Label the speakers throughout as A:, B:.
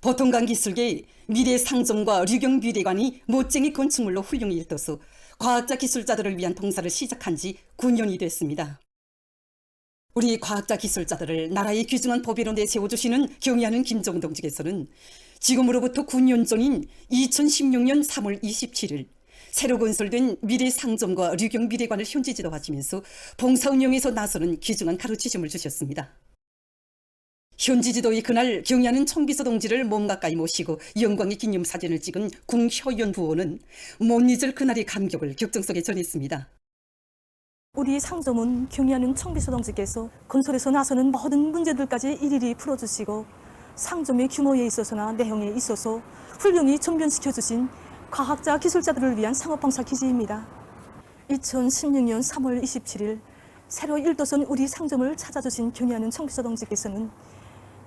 A: 보통강 기술계의 미래 상점과 류경 미래관이 못쟁이 건축물로 훌륭히 일떠서 과학자 기술자들을 위한 봉사를 시작한 지 9년이 됐습니다. 우리 과학자 기술자들을 나라의 귀중한 법위로 내세워주시는 경의하는 김정은 동지께서는 지금으로부터 9년 전인 2016년 3월 27일 새로 건설된 미래 상점과 류경 미래관을 현지 지도하시면서 봉사 운영에서 나서는 귀중한 가르치심을 주셨습니다. 현지 지도의 그날 경의하는 청비서 동지를 몸 가까이 모시고 영광의 기념사진을 찍은 궁효연 부원은 못 잊을 그날의 감격을 격정 속에 전했습니다.
B: 우리 상점은 경의하는 청비서 동지께서 건설에서 나서는 모든 문제들까지 일일이 풀어주시고 상점의 규모에 있어서나 내용에 있어서 훌륭히 전변시켜주신 과학자 기술자들을 위한 상업봉사 기지입니다. 2016년 3월 27일 새로 일도선 우리 상점을 찾아주신 경의하는 청비서 동지께서는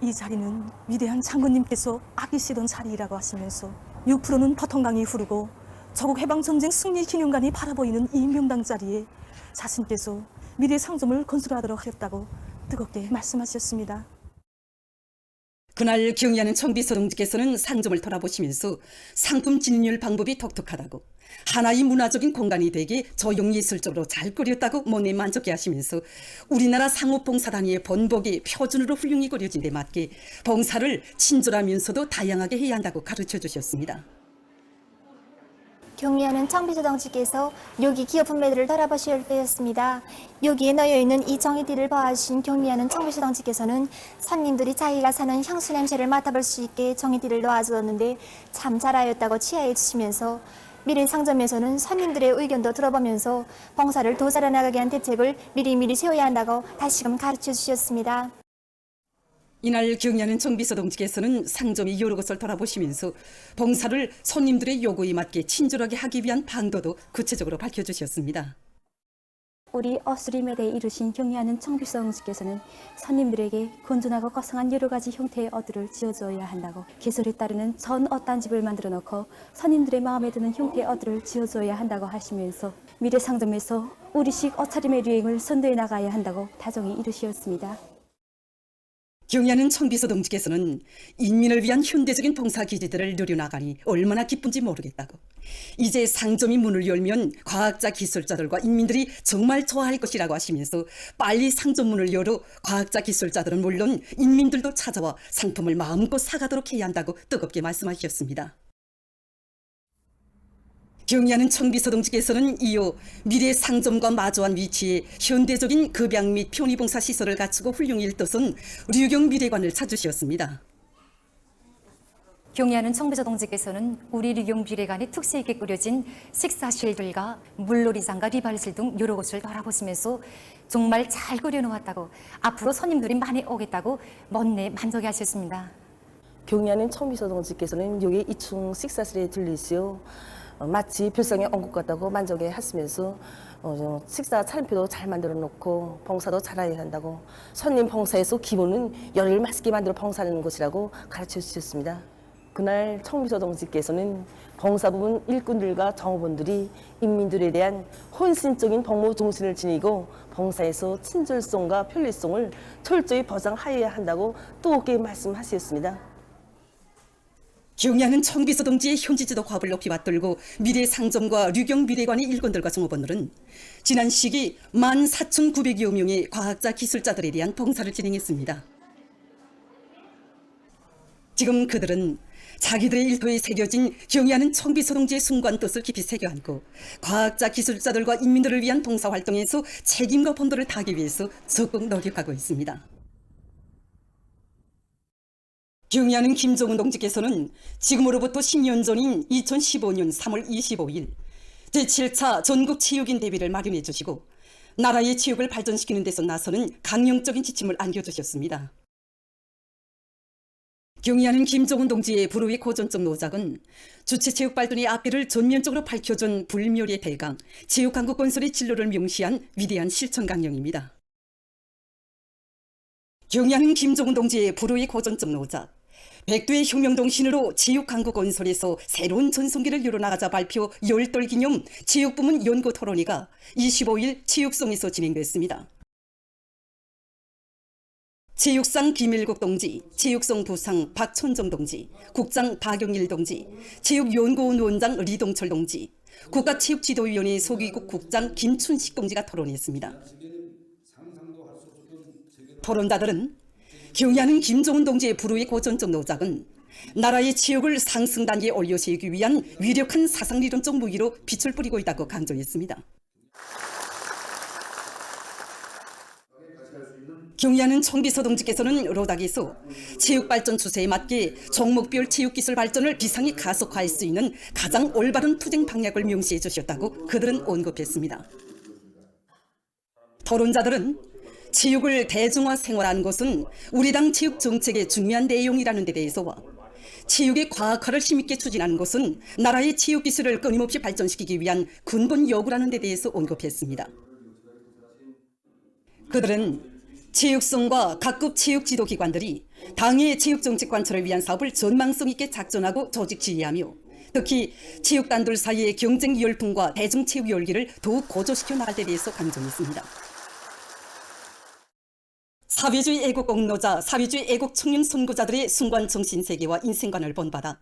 B: 이 자리는 위대한 장군님께서 아끼시던 자리라고 하시면서 6%는 보통강이 흐르고 조국 해방전쟁 승리 기념관이 바라보이는 이 명당 자리에 자신께서 미래 상점을 건설하도록 하셨다고 뜨겁게 말씀하셨습니다.
A: 그날 경의하는 청비서 동지께서는 상점을 돌아보시면서 상품 진열 방법이 독특하다고 하나의 문화적인 공간이 되게 조형예술적으로 잘 꾸렸다고 몸에 만족해 하시면서 우리나라 상업봉사단위의 본보기 표준으로 훌륭히 꾸려진 데 맞게 봉사를 친절하면서도 다양하게 해야 한다고 가르쳐 주셨습니다.
C: 경의하는 청비서 동지께서 여기 기업 분배들을 돌아보실 때였습니다. 여기에 놓여있는 이 종이띠를 보아하신 경의하는 청비서 동지께서는 손님들이 자기가 사는 향수 냄새를 맡아볼 수 있게 종이띠를 놓아주었는데 참 잘하였다고 치하해 주시면서 미래 상점에서는 손님들의 의견도 들어보면서 봉사를 더 잘해나가게 한 대책을 미리미리 세워야 한다고 다시금 가르쳐 주셨습니다.
A: 이날 경의하는 청비서 동지께서는 상점이 여러 곳을 돌아보시면서 봉사를 손님들의 요구에 맞게 친절하게 하기 위한 방도도 구체적으로 밝혀주셨습니다.
D: 우리 어스림에 이르신 경의하는 청비서 동지께서는 손님들에게 건전하고 거성한 여러 가지 형태의 어들을 지어줘야 한다고 계절에 따르는 전 어떤 집을 만들어 놓고 손님들의 마음에 드는 형태의 어들을 지어줘야 한다고 하시면서 미래 상점에서 우리식 옷차림의 유행을 선도해 나가야 한다고 다정히 이르시었습니다.
A: 경의하는 청비서 동지께서는 인민을 위한 현대적인 봉사기지들을 누려나가니 얼마나 기쁜지 모르겠다고 이제 상점이 문을 열면 과학자 기술자들과 인민들이 정말 좋아할 것이라고 하시면서 빨리 상점 문을 열어 과학자 기술자들은 물론 인민들도 찾아와 상품을 마음껏 사가도록 해야 한다고 뜨겁게 말씀하셨습니다. 경의하는 청비서 동지께서는 이어 미래 상점과 마주한 위치에 현대적인 급양 및 편의봉사 시설을 갖추고 훌륭히 일떠선 류경 미래관을 찾으셨습니다.
E: 경의하는 청비서 동지께서는 우리 류경 미래관이 특색 있게 꾸려진 식사실들과 물놀이장과 리발실 등 여러 곳을 돌아보시면서 정말 잘 꾸려놓았다고 앞으로 손님들이 많이 오겠다고 먼내 만족해 하셨습니다.
F: 경의하는 청비서 동지께서는 여기 2층 식사실에 들리시오. 마치 별상에 온 것 같다고 만족해 하시면서 식사 차림표도 잘 만들어 놓고 봉사도 잘해야 한다고 손님 봉사에서 기본은 열을 맛있게 만들어 봉사하는 것이라고 가르쳐 주셨습니다. 그날 청비서 동지께서는 봉사 부문 일꾼들과 정호원들이 인민들에 대한 헌신적인 복무 정신을 지니고 봉사에서 친절성과 편리성을 철저히 보장하여야 한다고 뜨겁게 말씀하셨습니다.
A: 경의하는 청비서 동지의 현지지도 과업을 높이 받들고 미래 상점과 류경 미래관의 일꾼들과 정호원들은 지난 시기 14,900여 명의 과학자 기술자들에 대한 봉사를 진행했습니다. 지금 그들은 자기들의 일터에 새겨진 경의하는 청비서 동지의 순간 뜻을 깊이 새겨안고 과학자 기술자들과 인민들을 위한 봉사활동에서 책임과 본도를 다하기 위해서 적극 노력하고 있습니다. 경의하는 김정은 동지께서는 지금으로부터 10년 전인 2015년 3월 25일 제7차 전국체육인 대회를 마련해 주시고 나라의 체육을 발전시키는 데서 나서는 강령적인 지침을 안겨주셨습니다. 경의하는 김정은 동지의 불후의 고전적 노작은 주체체육 발전의 앞길을 전면적으로 밝혀준 불멸의 대강, 체육강국 건설의 진로를 명시한 위대한 실천 강령입니다. 경의하는 김정은 동지의 불후의 고전적 노작, 백두의 혁명동신으로 체육강국 건설에서 새로운 전성기를 열어나가자 발표 열돌 기념 체육부문 연구 토론회가 25일 체육성에서 진행됐습니다. 체육상 김일국 동지, 체육성 부상 박천정 동지, 국장 박용일 동지, 체육연구원 원장 리동철 동지, 국가체육지도위원회 소기국 국장 김춘식 동지가 토론했습니다. 토론자들은 경의하는 김종훈 동지의 불후의 고전적 노작은 나라의 체육을 상승 단계에 올려세우기 위한 위력한 사상리론적 무기로 빛을 뿌리고 있다고 강조했습니다. 경의하는 청비서 동지께서는 로닥에서 체육발전 추세에 맞게 종목별 체육기술 발전을 비상히 가속화할 수 있는 가장 올바른 투쟁 방향을 명시해 주셨다고 그들은 언급했습니다. 토론자들은 체육을 대중화 생활하는 것은 우리 당 체육 정책의 중요한 내용이라는 데 대해서와 체육의 과학화를 힘있게 추진하는 것은 나라의 체육 기술을 끊임없이 발전시키기 위한 근본 요구라는 데 대해서 언급했습니다. 그들은 체육성과 각급 체육 지도기관들이 당의 체육 정책 관철을 위한 사업을 전망성 있게 작전하고 조직 지휘하며 특히 체육단들 사이의 경쟁 열풍과 대중체육 열기를 더욱 고조시켜 나갈 데 대해서 강조했습니다. 사회주의 애국 공로자, 사회주의 애국 청년 선구자들의 순관 정신 세계와 인생관을 본받아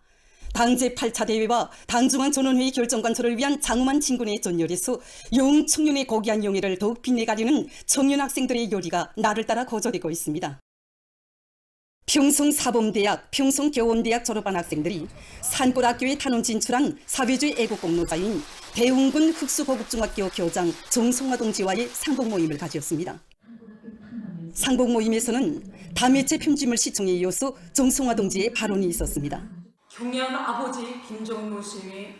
A: 당 제8차 대회와 당중앙 전원회의 결정 관철을 위한 장엄한 진군의 전열에서 영청년의 고귀한 용해를 더욱 빛내가려는 청년 학생들의 열의가 날을 따라 고조되고 있습니다. 평성사범대학, 평성교원대학 졸업한 학생들이 산골학교에 탄원 진출한 사회주의 애국 공로자인 대웅군 흑수고급중학교 교장 정성화 동지와의 상봉 모임을 가졌습니다. 상봉 모임에서는 다매체 편집물 시청에 이어서 정성화 동지의 발언이 있었습니다.
G: 경의하는 아버지 김정은 모스님의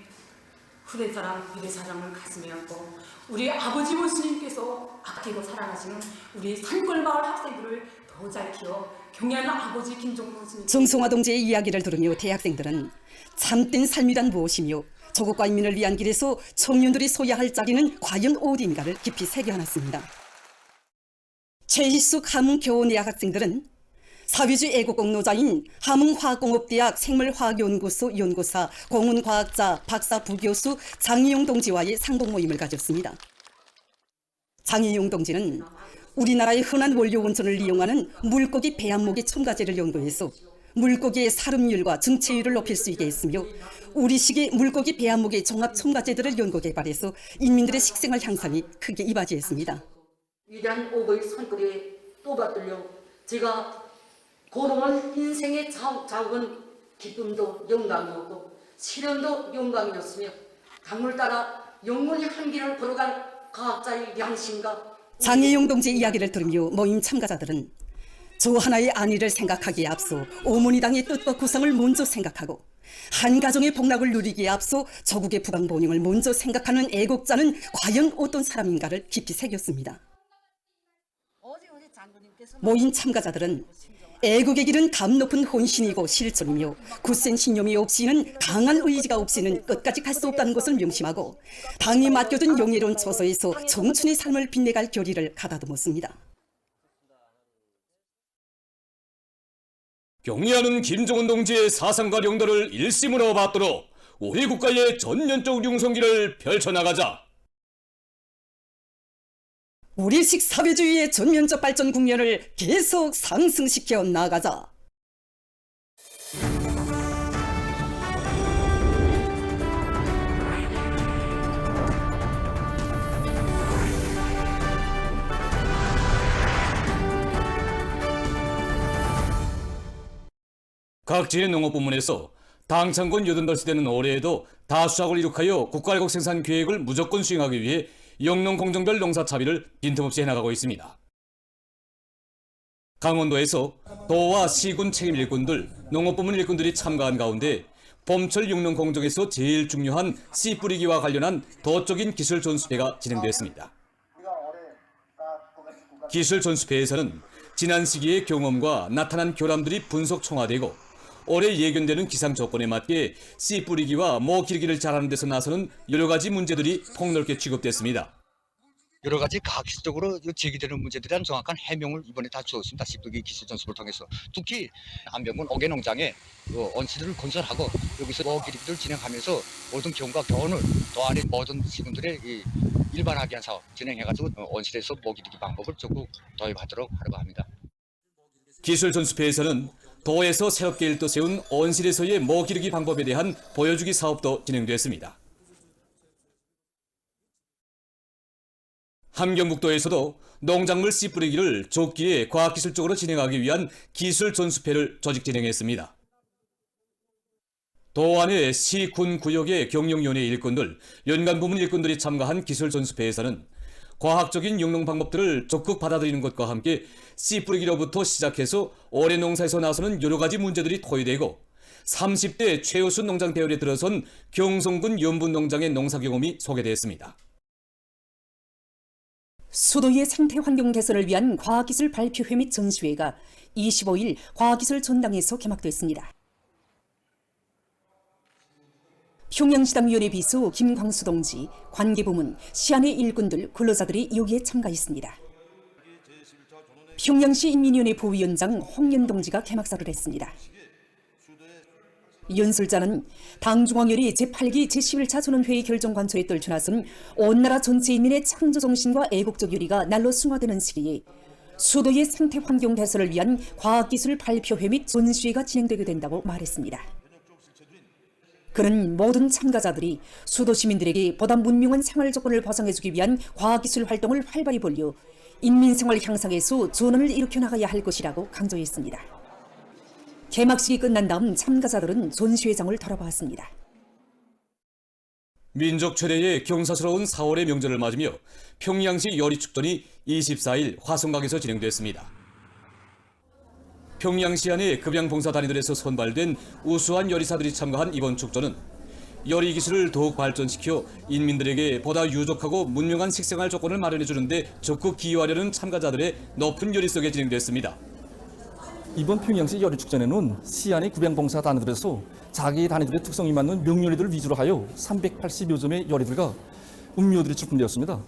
G: 후대사랑 미래사랑을 가슴에 안고 우리 아버지 모스님께서 아끼고 사랑하시는 우리 산골마을 학생들을 더 잘 키워 경의하는 아버지 김정은 모스님.
A: 정성화 동지의 이야기를 들으며 대학생들은 참된 삶이란 무엇이며 조국과 인민을 위한 길에서 청년들이 서야 할 자리는 과연 어디인가를 깊이 새겨안았습니다. 최희숙 함흥교원대학 학생들은 사회주의 애국공로자인 함흥화학공업대학 생물화학연구소 연구사 공훈과학자 박사 부교수 장희용 동지와의 상봉 모임을 가졌습니다. 장희용 동지는 우리나라의 흔한 원료 온천을 이용하는 물고기 배합목의 첨가제를 연구해서 물고기의 살음률과 증체율을 높일 수 있게 했으며 우리식의 물고기 배합목의 종합 첨가제들을 연구 개발해서 인민들의 식생활 향상에 크게 이바지했습니다.
H: 위대한 오버의 산골에 또 받들려 제가 고롱한 인생의 작은 기쁨도 영광이었고 시련도 영광이었으며 강물 따라 영원히 한 길을 걸어간 과학자의 양심과
A: 장혜용 동지의 이야기를 들으며 모임 참가자들은 저 하나의 안위를 생각하기에 앞서 어머니당의 뜻과 구상을 먼저 생각하고 한 가정의 복락을 누리기에 앞서 조국의 부강본영을 먼저 생각하는 애국자는 과연 어떤 사람인가를 깊이 새겼습니다. 모임 참가자들은 애국의 길은 감 높은 혼신이고 실천이며 굳센 신념이 없이는 강한 의지가 없이는 끝까지 갈 수 없다는 것을 명심하고 당이 맡겨준 용해로운 처소에서 청춘의 삶을 빛내갈 결의를 가다듬었습니다.
I: 경의하는 김정은 동지의 사상과 용도를 일심으로 받들어 우리 국가의 전면적 융성기를 펼쳐나가자.
A: 우리식 사회주의의 전면적 발전 국면을 계속 상승시켜 나가자.
I: 각 지회 농업부문에서 당 창건 88세 되는 올해에도 다수작을 이룩하여 국가애국 생산 계획을 무조건 수행하기 위해 영농 공정별 농사 차비를 빈틈없이 해나가고 있습니다. 강원도에서 도와 시군 책임 일꾼들, 농업부문 일꾼들이 참가한 가운데 봄철 영농 공정에서 제일 중요한 씨 뿌리기와 관련한 도적인 기술 전수회가 진행되었습니다. 기술 전수회에서는 지난 시기의 경험과 나타난 결함들이 분석 총화되고 올해 예견되는 기상 조건에 맞게 씨 뿌리기와 모 기르기를 잘하는 데서 나서는 여러 가지 문제들이 폭넓게 취급됐습니다.
J: 여러 가지 과학기술적으로 제기되는 문제들에 대한 정확한 해명을 이번에 다 주었습니다. 씨 뿌리기 기술 전수를 통해서. 특히 안병군 어개농장에 언씨들을 건설하고 여기서 모 기르기를 진행하면서 모든 경과 교훈을 또 안에 모든 시군들의 일반화하기 위한 사업 진행해가지고 언실에서 모 기르기 방법을 적극 도입하도록 하려고 합니다.
I: 기술전수회에서는 도에서 새롭게 일도 세운 온실에서의 모 기르기 방법에 대한 보여주기 사업도 진행됐습니다. 함경북도에서도 농작물 씨 뿌리기를 좁기에 과학기술적으로 진행하기 위한 기술전수회를 조직 진행했습니다. 도 안의 시, 군, 구역의 경영위원회 일꾼들, 연간부문 일꾼들이 참가한 기술전수회에서는 과학적인 영농 방법들을 적극 받아들이는 것과 함께 씨 뿌리기로부터 시작해서 올해 농사에서 나서는 여러 가지 문제들이 토의되고 30대 최우수 농장 대열에 들어선 경성군 연분농장의 농사 경험이 소개됐습니다.
A: 수도의 생태 환경 개선을 위한 과학기술 발표회 및 전시회가 25일 과학기술 전당에서 개막됐습니다. 평양시당위원회 비서 김광수 동지, 관계부문, 시안의 일꾼들, 근로자들이 여기에 참가했습니다. 평양시 인민위원회 부위원장 홍연 동지가 개막사를 했습니다. 연설자는 당중앙열이 제8기 제11차 전원회의 결정 관철에 떨쳐나선 온 나라 전체 인민의 창조정신과 애국적 열의가 날로 승화되는 시기에 수도의 생태 환경 개선을 위한 과학기술 발표회 및 전시회가 진행되게 된다고 말했습니다. 그는 모든 참가자들이 수도 시민들에게 보다 문명한 생활 조건을 보장해주기 위한 과학기술 활동을 활발히 벌여 인민생활 향상에서 전환을 일으켜 나가야 할 것이라고 강조했습니다. 개막식이 끝난 다음 참가자들은 전시회장을 돌아보았습니다.
I: 민족 최대의 경사스러운 4월의 명절을 맞으며 평양시 요리축전이 24일 화성강에서 진행됐습니다. 평양시 안의 급양봉사단위들에서 선발된 우수한 요리사들이 참가한 이번 축전은 요리 기술을 더욱 발전시켜 인민들에게 보다 유족하고 문명한 식생활 조건을 마련해주는 데 적극 기여하려는 참가자들의 높은 요리 속에 진행됐습니다.
K: 이번 평양시 요리축전에는 시안의 급양봉사 단위들에서 자기 단위들의 특성이 맞는 명요리들을 위주로 하여 380여 점의 요리들과 음료들이 출품되었습니다.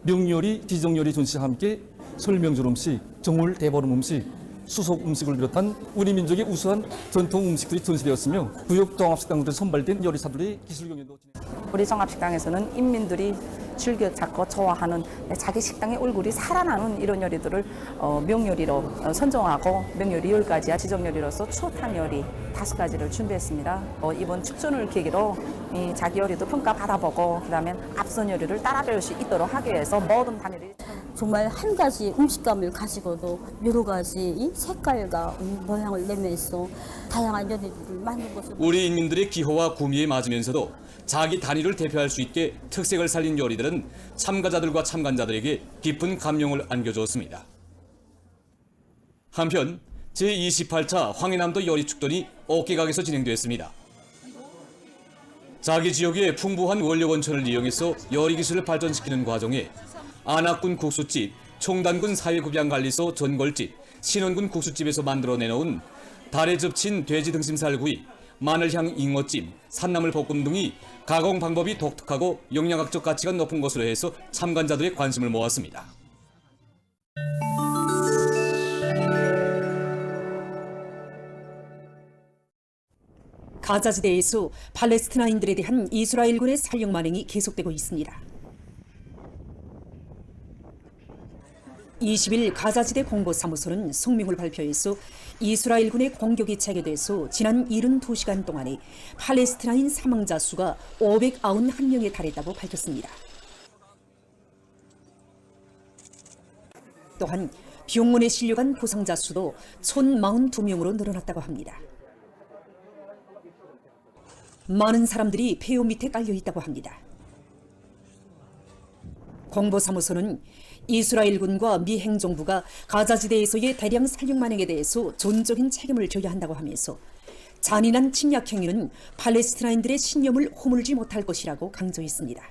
K: 명요리, 지정요리 전시와 함께 설명절 음식, 정월 대보름 음식, 수속 음식을 비롯한 우리 민족의 우수한 전통 음식들이 전시되었으며 구역 종합식당들에서 선발된 요리사들의 기술 경연도 진행됩니다.
B: 우리 종합식당에서는 인민들이 즐겨 찾고 좋아하는 자기 식당의 얼굴이 살아나는 이런 요리들을 명요리로 선정하고 명요리 10가지와 지정요리로서 추억한 요리 5가지를 준비했습니다. 이번 축전을 계기로 자기 요리도 평가받아보고 그다음에 앞선 요리를 따라 배울 수 있도록 하기 위해서 모든 단위들이
L: 정말 한 가지 음식감을 가지고도 여러 가지 색깔과 모양을 내면서 다양한 요리들을 만든 것을
I: 우리 인민들의 기호와 구미에 맞으면서도 자기 단위를 대표할 수 있게 특색을 살린 요리들은 참가자들과 참관자들에게 깊은 감명을 안겨주었습니다. 한편 제28차 황해남도 요리축전이 어깨각에서 진행됐습니다. 자기 지역의 풍부한 원료 원천을 이용해서 요리 기술을 발전시키는 과정에 안악군 국수집, 총단군 사회급양관리소 전골집, 신원군 국수집에서 만들어 내놓은 달에 접친 돼지 등심살구이, 마늘향 잉어찜, 산나물 볶음 등이 가공 방법이 독특하고 영양학적 가치가 높은 것으로 해서 참관자들의 관심을 모았습니다.
A: 가자지대에서 팔레스티나인들에 대한 이스라엘군의 살력 만행이 계속되고 있습니다. 20일 가자지대 공보사무소는 성명을 발표해서 이스라엘군의 공격이 체계돼서 지난 72시간 동안에 팔레스티나인 사망자 수가 591명에 달했다고 밝혔습니다. 또한 병원에 실려간 부상자 수도 1042명으로 늘어났다고 합니다. 많은 사람들이 폐허 밑에 깔려 있다고 합니다. 공보사무소는 이스라엘군과 미 행정부가 가자지대에서의 대량 살육 만행에 대해서 존적인 책임을 져야 한다고 하면서 잔인한 침략 행위는 팔레스티나인들의 신념을 허물지 못할 것이라고 강조했습니다.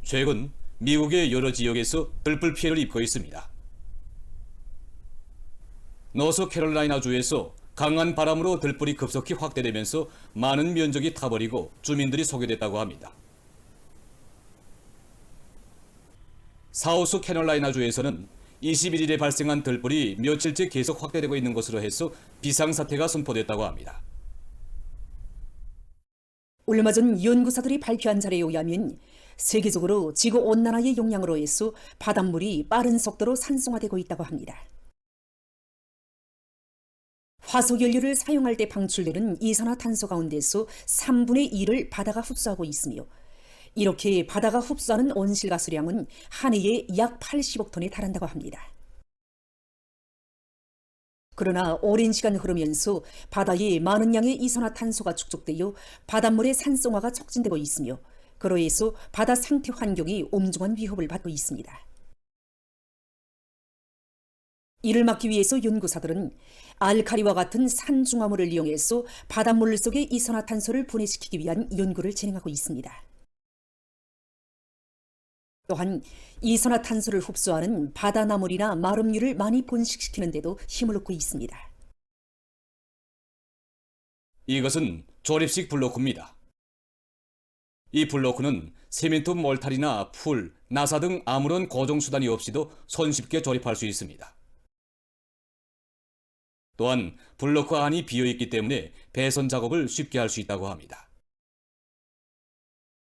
I: 최근 미국의 여러 지역에서 들불 피해를 입고 있습니다. 노스캐롤라이나주에서 강한 바람으로 들불이 급속히 확대되면서 많은 면적이 타버리고 주민들이 소개됐다고 합니다. 사우스 캐롤라이나주에서는 21일에 발생한 들불이 며칠째 계속 확대되고 있는 것으로 해서 비상사태가 선포됐다고 합니다.
A: 얼마 전 연구사들이 발표한 자료에 의하면 세계적으로 지구온난화의 영향으로 해서 바닷물이 빠른 속도로 산성화되고 있다고 합니다.
M: 화석연료를 사용할 때 방출되는 이산화탄소 가운데서 3분의 1을 바다가 흡수하고 있으며 이렇게 바다가 흡수하는 온실가스량은 한 해에 약 80억 톤에 달한다고 합니다. 그러나 오랜 시간 흐르면서 바다에 많은 양의 이산화탄소가 축적되어 바닷물의 산성화가 촉진되고 있으며 그로 인해서 바다 상태 환경이 엄중한 위협을 받고 있습니다. 이를 막기 위해서 연구사들은 알카리와 같은 산중화물을 이용해서 바닷물 속에 이산화탄소를 분해시키기 위한 연구를 진행하고 있습니다. 또한 이산화탄소를 흡수하는 바다나물이나 마름류를 많이 번식시키는 데도 힘을 얻고 있습니다.
I: 이것은 조립식 블로크입니다. 이 블로크는 세멘트 몰탈이나 풀, 나사 등 아무런 고정수단이 없이도 손쉽게 조립할 수 있습니다. 또한 블로크 안이 비어있기 때문에 배선 작업을 쉽게 할 수 있다고 합니다.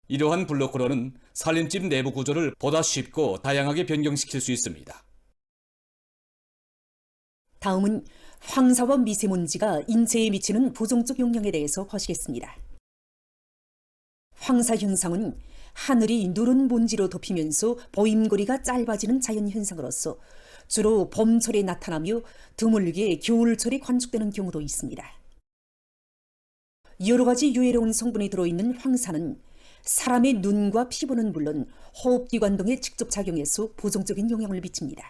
I: 이러한 블로크로는 살림집 내부 구조를 보다 쉽고 다양하게 변경시킬 수 있습니다.
M: 다음은 황사와 미세먼지가 인체에 미치는 부정적 영향에 대해서 보시겠습니다. 황사 현상은 하늘이 누런 먼지로 덮이면서 보임거리가 짧아지는 자연현상으로서 주로 봄철에 나타나며 드물게 겨울철에 관측되는 경우도 있습니다. 여러 가지 유해로운 성분이 들어있는 황사는 사람의 눈과 피부는 물론 호흡기관 등에 직접 작용해서 부정적인 영향을 미칩니다.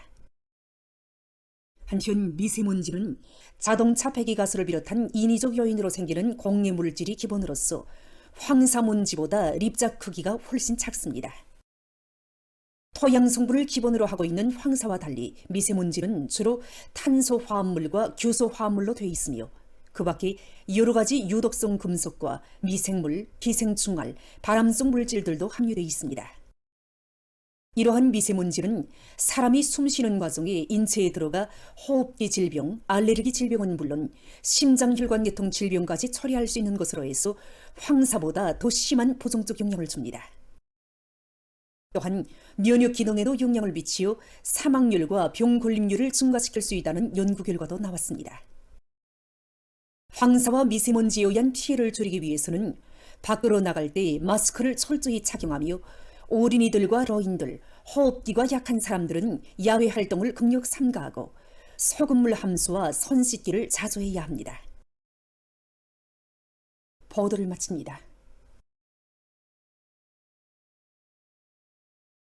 M: 한편 미세먼지는 자동차 배기가스를 비롯한 인위적 요인으로 생기는 공해 물질이 기본으로서 황사먼지보다 립자 크기가 훨씬 작습니다. 토양 성분을 기본으로 하고 있는 황사와 달리 미세먼지는 주로 탄소화합물과 규소화합물로 되어 있으며 그 밖에 여러 가지 유독성 금속과 미생물, 기생충알, 발암성 물질들도 함유되어 있습니다. 이러한 미세먼지는 사람이 숨쉬는 과정에 인체에 들어가 호흡기 질병, 알레르기 질병은 물론 심장혈관계통 질병까지 처리할 수 있는 것으로 해서 황사보다 더 심한 부정적 영향을 줍니다. 또한 면역 기능에도 영향을 미치어 사망률과 병 걸림률을 증가시킬 수 있다는 연구 결과도 나왔습니다. 황사와 미세먼지에 의한 피해를 줄이기 위해서는 밖으로 나갈 때 마스크를 철저히 착용하며 어린이들과 노인들, 호흡기가 약한 사람들은 야외 활동을 극력 삼가하고 소금물 함수와 손 씻기를 자주 해야 합니다. 보도를 마칩니다.